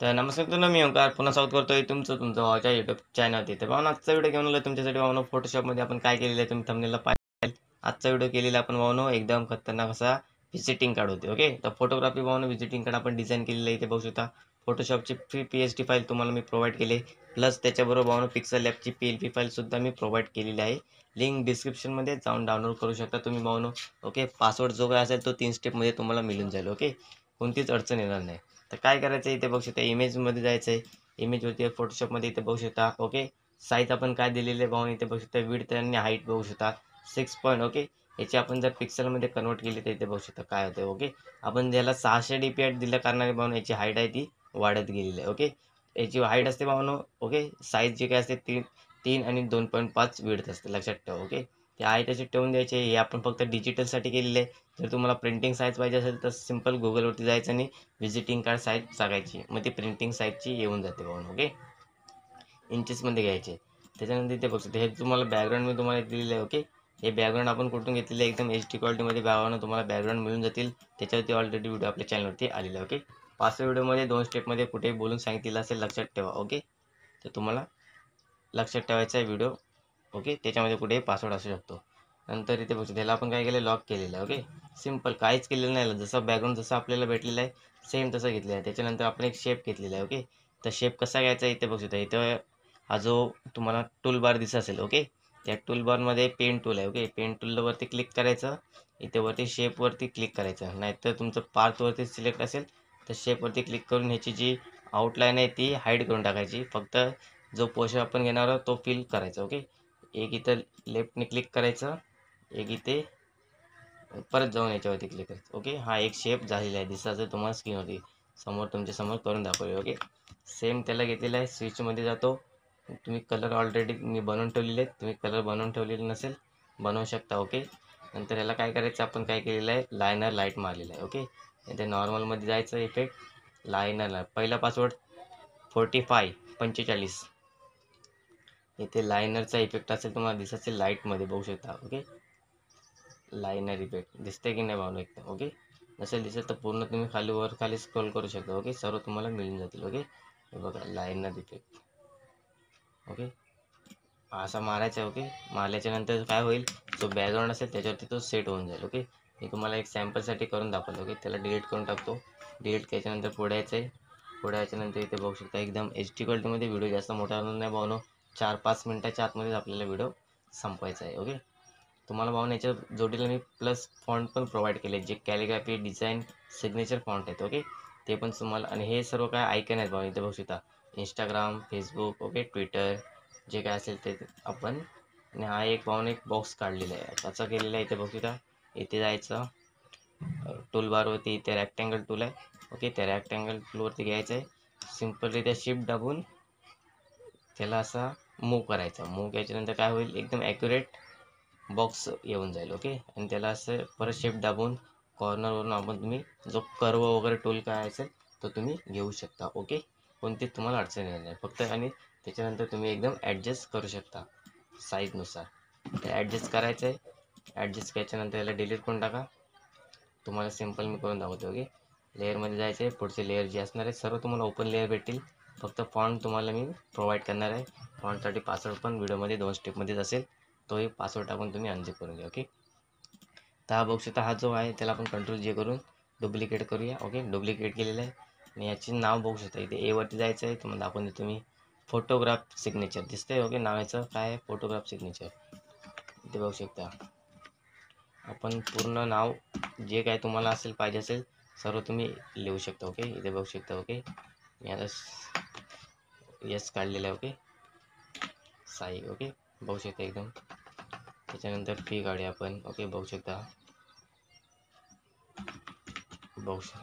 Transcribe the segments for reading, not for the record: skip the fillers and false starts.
तर नमस्कार मित्रांनो, मी ओंकार पुन्हा स्वागत करतोय तुमचं माझ्या यूट्यूब चॅनलवरती. तर भावना आजचा व्हिडिओ घेऊन आलो तुमच्यासाठी. भावना फोटोशॉपमध्ये आपण काय केलेलं आहे तुम्ही थंबनेलला पाहिजे. आजचा व्हिडिओ केलेला आपण भावनो एकदम खतरनाक असा व्हिजिटिंग कार्ड होते. ओके, तर फोटोग्राफी भावनो व्हिजिटिंग कार्ड आपण डिझाईन केलेलं आहे. इथे बघू शकता फोटोशॉपची फ्री PST फाईल तुम्हाला मी प्रोव्हाइड केली, प्लस त्याच्याबरोबर भावनो पिक्सल लॅबची PLP फाईल सुद्धा मी प्रोव्हाइड केलेली आहे. लिंक डिस्क्रिप्शनमध्ये जाऊन डाउनलोड करू शकता तुम्ही भावनो. ओके, पासवर्ड जो काय असेल तो 3 स्टेपमध्ये तुम्हाला मिळून जाईल. ओके, कोणतीच अडचण येणार नाही. तर काय करायचं इथे बघू शकता, इमेजमध्ये जायचं आहे. इमेजवरती फोटोशॉपमध्ये इथे बघू शकता. ओके, साईज आपण काय दिलेले आहे पाहून इथे बघू शकता. विड्थ आणि हाईट बघू शकता 6 पॉईंट. ओके, याची आपण जर पिक्सलमध्ये कन्वर्ट केली तर इथे बघू शकता काय होतं. ओके, आपण ज्याला 600 DPI दिल्या कारणाने पाहून याची हाईट आहे ती वाढत गेलेली आहे. ओके, याची हाईट असते पाहून. ओके, साईज जी काय असते 3 आणि 2.5 विड्थ असते, लक्षात ठेवा. ओके, ते आहे त्याचे ठेवून द्यायचे. हे आपण फक्त डिजिटलसाठी केलेले आहे. जर तुम्हाला प्रिंटिंग साईज पाहिजे असेल तर सिंपल गुगलवरती जायचं आणि व्हिजिटिंग कार्ड साईज सांगायची, मग ती प्रिंटिंग साईजची येऊन जाते भाऊन. ओके, इंचेसमध्ये घ्यायचे. त्याच्यानंतर इथे बघू शकता हे तुम्हाला बॅकग्राऊंड मी तुम्हाला दिलेलं आहे. ओके, हे बॅकग्राऊंड आपण कुठून घेतलेलं आहे, एकदम HD क्वालिटीमध्ये बॅकग्राऊंड तुम्हाला बॅकग्राऊंड मिळून जातील. त्याच्यावरती ऑलरेडी व्हिडिओ आपल्या चॅनलवरती आलेला आहे. ओके, 5व्या व्हिडिओमध्ये 2 स्टेपमध्ये कुठेही बोलून सांगितलेलं असेल, लक्षात ठेवा. ओके, तर तुम्हाला लक्षात ठेवायचा आहे व्हिडिओ. ओके, त्याच्यामध्ये कुठेही पासवर्ड असू शकतो. नंतर इथे बघू त्याला आपण काय केलं, लॉक केलेलं आहे. ओके, सिंपल काहीच केलेलं नाही. जसं बॅकग्राऊंड जसं आपल्याला भेटलेलं आहे सेम तसं घेतलेलं आहे. त्याच्यानंतर आपण एक शेप घेतलेला आहे. ओके, तर शेप कसा घ्यायचा इथे बघू शकता. इथं हा जो तुम्हाला टूल बार दिसत असेल, ओके, त्या टूल बारमध्ये पेन टूल आहे. ओके, पेन टूलवरती क्लिक करायचं. इथे वरती शेपवरती क्लिक करायचं, नाहीतर तुमचं पार्थवरती सिलेक्ट असेल तर शेपवरती क्लिक करून ह्याची जी आउटलाईन आहे ती हाईड करून टाकायची. फक्त जो पोर्शन आपण घेणार आहोत तो फिल करायचा. ओके, एक इथं लेफ्टने क्लिक करायचं, एक इथे परत जाऊन याच्यावरती क्लिक करायचं. ओके, हा एक शेप झालेला आहे, दिसायचं तुम्हाला स्क्रीनवरती समोर तुमच्या समोर करून दाखवले. ओके, सेम त्याला घेतलेला आहे. स्विचमध्ये जातो. तुम्ही कलर ऑलरेडी मी बनवून ठेवलेले आहेत. तुम्ही कलर बनवून ठेवलेले नसेल बनवू शकता. ओके, नंतर याला काय करायचं, आपण काय केलेलं आहे, लायनर लाईट मारलेलं आहे. ओके, इथे नॉर्मलमध्ये जायचं, इफेक्ट लायनर. पहिला पासवर्ड 45 इथे लायनरचा इफेक्ट असेल तुम्हाला दिसत असेल लाईटमध्ये, बघू शकता. ओके, लायनर इफेक्ट दिसते की नाही भावना एकदम. ओके, नसेल दिसत तर पूर्ण तुम्ही खाली वर खाली स्क्रोल करू शकता. ओके, सर्व तुम्हाला मिळून जातील. ओके, हे बघा लायनर इफेक्ट. ओके, असा मारायचा आहे. ओके, मारल्याच्या नंतर काय होईल, जो बॅकग्राऊंड असेल त्याच्यावरती तो सेट होऊन जाईल. ओके, मी तुम्हाला एक सॅम्पलसाठी करून दाखवलं. ओके, त्याला डिलीट करून टाकतो. डिलीट केल्याच्यानंतर पुढे यायचं आहे. पुढे याच्यानंतर इथे बघू शकता एकदम HD क्वालिटीमध्ये व्हिडिओ, जास्त मोठा नाही भावनो. 4-5 मिनटाच्या आतमध्येच आपल्याला व्हिडिओ संपवायचा आहे. ओके, तुम्हाला भावना याच्या जोडीला मी प्लस फॉन्ट पण प्रोव्हाइड केले, जे कॅलिग्राफी डिझाईन सिग्नेचर फॉन्ट आहेत. ओके, ते पण तुम्हाला, आणि हे सर्व काय आयकन आहेत भावना इथे बघू शकता. इंस्टाग्राम, फेसबुक, ओके, ट्विटर, जे काय असेल ते आपण. आणि हा एक पाहून एक बॉक्स काढलेला आहे, त्याचा केलेला आहे. इथे बघू शकता, इथे जायचं टूल बारवरती, इथे रॅक्टँगल टूल आहे. ओके, त्या रॅक्टँगल टूलवरती घ्यायचं आहे. सिम्पलरित्या शिफ्ट दाबून त्याला असा मूव करायचा. मूव केल्याच्यानंतर काय होईल, एकदम ॲक्युरेट बॉक्स येऊन जाईल. ओके, आणि त्याला असं परत शिफ्ट दाबून कॉर्नरवरून आपण तुम्ही जो कर्व वगैरे टूल काय असेल तो तुम्ही घेऊ शकता. ओके, कोणतीच तुम्हाला अडचण येणार नाही फक्त. आणि त्याच्यानंतर तुम्ही एकदम ॲडजस्ट करू शकता साईजनुसार. ते ॲडजस्ट करायचं आहे. ॲडजस्ट केल्याच्यानंतर याला डिलीट करून टाका. तुम्हाला सिम्पल मी करून दाखवतो. ओके, लेअरमध्ये जायचं आहे. पुढचे लेअर जे असणार आहे सर्व तुम्हाला ओपन लेअर भेटतील. फक्त फॉन्ट तुम्हाला मी प्रोव्हाइड करणार आहे. फॉन्टसाठी पासवर्ड पण व्हिडिओमध्ये 2 स्टेपमध्येच असेल, तोही पासवर्ड टाकून तुम्ही अनझिप करून घ्या. ओके, तर हा बघू शकता, हा जो आहे त्याला आपण Ctrl J करून डुप्लिकेट करूया. ओके, डुप्लिकेट केलेलं आहे. आणि याचे नाव बघू शकता, इथे वरती जायचं आहे. तुम्हाला दाखवून देतो मी. फोटोग्राफ सिग्नेचर दिसतंय. ओके, नावाचं काय आहे, फोटोग्राफ सिग्नेचर. इथे बघू शकता आपण पूर्ण नाव जे काय तुम्हाला असेल पाहिजे असेल सर्व तुम्ही लिहू शकता. ओके, इथे बघू शकता. ओके, मी आता यस काढलेलं आहे. ओके, साई. ओके, बघू शकता एकदम. त्याच्यानंतर फी काढूया आपण. ओके, बघू शकता.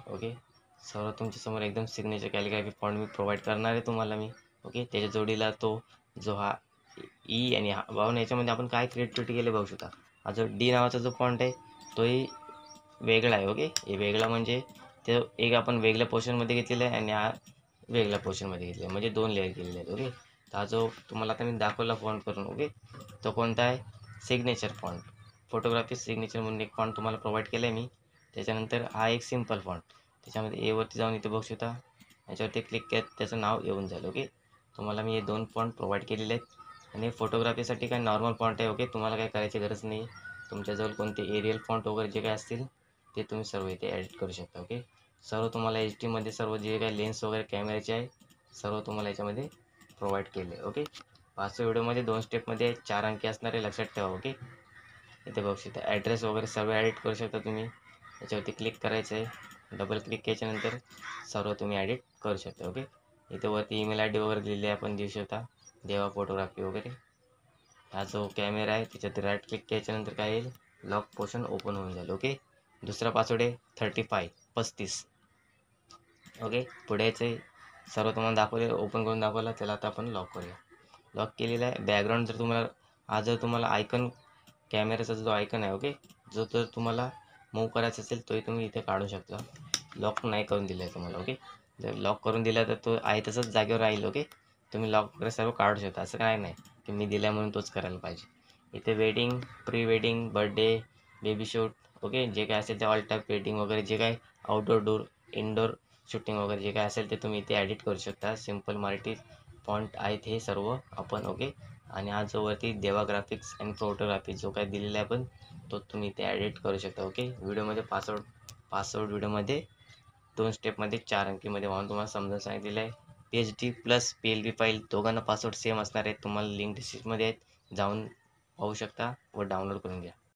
ओके, सर्व तुमच्यासमोर एकदम सिग्नेचर कॅलिग्राफी फॉन्ट मी प्रोव्हाइड करणार आहे तुम्हाला मी. ओके, त्याच्या जोडीला तो जो हा आणि हा भावना, याच्यामध्ये आपण काय क्रिएटिव्हिटी केली बघू शकता. हा जो D नावाचा जो फॉन्ट आहे तोही वेगळा आहे. ओके, हे वेगळा म्हणजे ते एक आपण वेगळ्या पोर्शनमध्ये घेतलेला आहे आणि हा वेगळ्या पोर्शनमध्ये घेतला आहे, म्हणजे 2 लेअर केलेले आहेत. ओके, तर हा जो तुम्हाला आता मी दाखवला फॉन्ट करून, ओके, तो कोणता आहे, सिग्नेचर फॉन्ट. फोटोग्राफी सिग्नेचर म्हणून एक फॉन्ट तुम्हाला प्रोव्हाइड केला आहे मी. त्याच्यानंतर हा एक सिम्पल फॉन्ट, त्याच्यामध्ये वरती जाऊन इथे बघू शकता याच्यावरती क्लिक केलं त्याचं नाव येऊन जाईल. ओके, तुम्हाला मी हे 2 फॉन्ट प्रोव्हाइड केलेले आहेत आणि फोटोग्राफीसाठी काय नॉर्मल फॉन्ट आहे. ओके, तुम्हाला काय करायची गरज नाही. तुमच्याजवळ कोणते एरियल फॉन्ट वगैरे जे काय असतील ते तुम्ही सर्व इथे एडिट करू शकता. ओके, सर्व तुम्हाला एच डीमध्ये सर्व जे काही लेन्स वगैरे कॅमेऱ्याचे आहे सर्व तुम्हाला याच्यामध्ये प्रोव्हाइड केले. ओके, 5व्या व्हिडिओमध्ये 2 स्टेपमध्ये 4 अंकी असणारे लक्षात ठेवा. ओके, इथे बघू शकता ॲड्रेस वगैरे सर्व ॲडिट करू शकता तुम्ही. याच्यावरती क्लिक करायचं आहे, डबल क्लिक केल्याच्यानंतर सर्व तुम्ही ॲडिट करू शकता. ओके, इथे वरती ईमेल आय डी वगैरे दिलेली आहे, आपण देऊ शकता. देवा फोटोग्राफी वगैरे हा जो कॅमेरा आहे त्याच्यात राईट क्लिक केल्याच्यानंतर काय येईल, लॉक पोर्शन ओपन होऊन जाईल. ओके, दुसरा पासवर्ड आहे 35. ओके, पुढे यायचं आहे, सर्व तुम्हाला दाखवले, ओपन करून दाखवला. त्याला आता आपण लॉक करूया. लॉक केलेला आहे. बॅकग्राऊंड जर तुम्हाला जर तुम्हाला आयकन कॅमेऱ्याचा जो आयकन आहे, ओके, जो जर तुम्हाला मूव्ह करायचा असेल तोही तुम्ही इथे काढू शकता. लॉक नाही करून दिलं आहे तुम्हाला. ओके, जर लॉक करून दिला तर तो आहे तसंच जागेवर राहील. ओके, तुम्ही लॉक वगैरे सर्व काढू शकता. असं काय नाही की मी दिला म्हणून तोच करायला पाहिजे. इथे wedding, pre wedding, birthday, baby shoot, okay, जे काय असेल ते ऑल टाईप वेडिंग वगैरे जे काय आउटडोर इनडोर शूटिंग वगैरे जे काय असेल ते तुम्ही इथे ॲडिट करू शकता. सिम्पल मराठी फॉन्ट आहेत हे सर्व आपण. ओके, आणि हा जो वरती देवा ग्राफिक्स अँड फोटोग्राफी जो काय दिलेला आहे आपण तो तुम्ही इथे ॲडिट करू शकता. ओके, व्हिडिओमध्ये पासवर्ड व्हिडिओमध्ये 2 स्टेपमध्ये 4 अंकीमध्ये वाहून तुम्हाला समजावून सांगितलेलं आहे. PHD प्लस PLB फाईल दोघांना पासवर्ड सेम असणार आहेत. तुम्हाला लिंक डिस्क्रिप्शनमध्ये आहेत, जाऊन पाहू शकता व डाउनलोड करून घ्या.